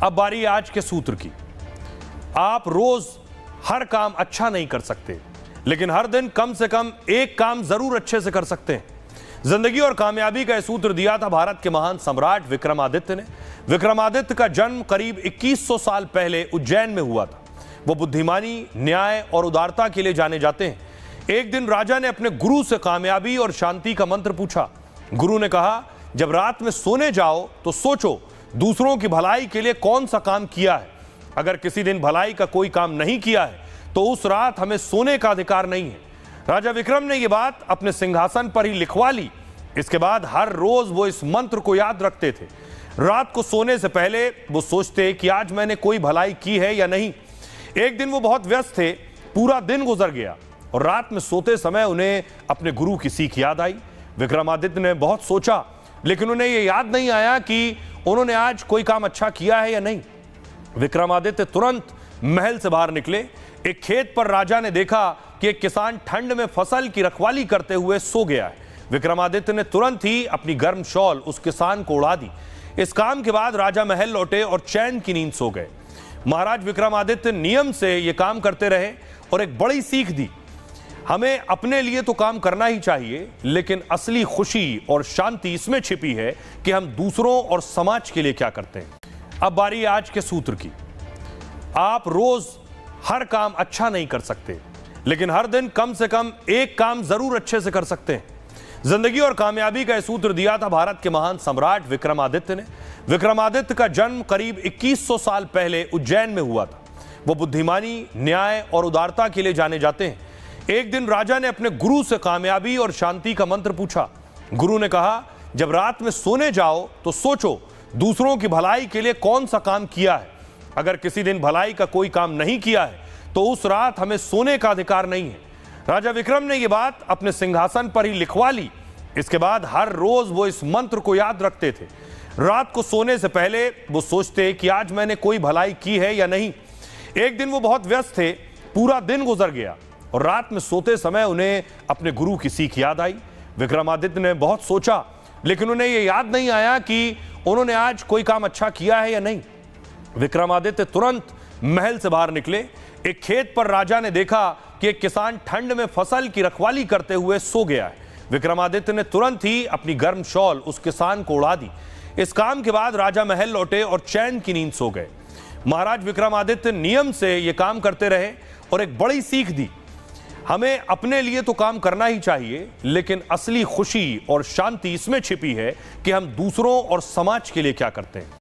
अब बारी आज के सूत्र की। आप रोज हर काम अच्छा नहीं कर सकते, लेकिन हर दिन कम से कम एक काम जरूर अच्छे से कर सकते हैं। जिंदगी और कामयाबी का यह सूत्र दिया था भारत के महान सम्राट विक्रमादित्य ने। विक्रमादित्य का जन्म करीब 2100 साल पहले उज्जैन में हुआ था। वो बुद्धिमानी, न्याय और उदारता के लिए जाने जाते हैं। एक दिन राजा ने अपने गुरु से कामयाबी और शांति का मंत्र पूछा। गुरु ने कहा, जब रात में सोने जाओ तो सोचो दूसरों की भलाई के लिए कौन सा काम किया है। अगर किसी दिन भलाई का कोई काम नहीं किया है तो उस रात हमें सोने का अधिकार नहीं है। राजा विक्रम ने यह बात अपने सिंहासन पर ही लिखवा ली। इसके बाद हर रोज वो इस मंत्र को याद रखते थे। रात को सोने से पहले वो सोचते कि आज मैंने कोई भलाई की है या नहीं। एक दिन वो बहुत व्यस्त थे, पूरा दिन गुजर गया और रात में सोते समय उन्हें अपने गुरु की सीख याद आई। विक्रमादित्य ने बहुत सोचा, लेकिन उन्हें यह याद नहीं आया कि उन्होंने आज कोई काम अच्छा किया है या नहीं। विक्रमादित्य तुरंत महल से बाहर निकले। एक खेत पर राजा ने देखा कि एक किसान ठंड में फसल की रखवाली करते हुए सो गया है। विक्रमादित्य ने तुरंत ही अपनी गर्म शॉल उस किसान को उड़ा दी। इस काम के बाद राजा महल लौटे और चैन की नींद सो गए। महाराज विक्रमादित्य नियम से यह काम करते रहे और एक बड़ी सीख दी। हमें अपने लिए तो काम करना ही चाहिए, लेकिन असली खुशी और शांति इसमें छिपी है कि हम दूसरों और समाज के लिए क्या करते हैं। अब बारी आज के सूत्र की। आप रोज हर काम अच्छा नहीं कर सकते, लेकिन हर दिन कम से कम एक काम जरूर अच्छे से कर सकते हैं। जिंदगी और कामयाबी का यह सूत्र दिया था भारत के महान सम्राट विक्रमादित्य ने। विक्रमादित्य का जन्म करीब 2100 साल पहले उज्जैन में हुआ था। वो बुद्धिमानी, न्याय और उदारता के लिए जाने जाते हैं। एक दिन राजा ने अपने गुरु से कामयाबी और शांति का मंत्र पूछा। गुरु ने कहा, जब रात में सोने जाओ तो सोचो दूसरों की भलाई के लिए कौन सा काम किया है। अगर किसी दिन भलाई का कोई काम नहीं किया है तो उस रात हमें सोने का अधिकार नहीं है। राजा विक्रम ने यह बात अपने सिंहासन पर ही लिखवा ली। इसके बाद हर रोज वो इस मंत्र को याद रखते थे। रात को सोने से पहले वो सोचते कि आज मैंने कोई भलाई की है या नहीं। एक दिन वो बहुत व्यस्त थे, पूरा दिन गुजर गया और रात में सोते समय उन्हें अपने गुरु की सीख याद आई। विक्रमादित्य ने बहुत सोचा, लेकिन उन्हें यह याद नहीं आया कि उन्होंने आज कोई काम अच्छा किया है या नहीं। विक्रमादित्य तुरंत महल से बाहर निकले। एक खेत पर राजा ने देखा कि एक किसान ठंड में फसल की रखवाली करते हुए सो गया है। विक्रमादित्य ने तुरंत ही अपनी गर्म शॉल उस किसान को उड़ा दी। इस काम के बाद राजा महल लौटे और चैन की नींद सो गए। महाराज विक्रमादित्य नियम से यह काम करते रहे और एक बड़ी सीख दी। हमें अपने लिए तो काम करना ही चाहिए, लेकिन असली खुशी और शांति इसमें छिपी है कि हम दूसरों और समाज के लिए क्या करते हैं।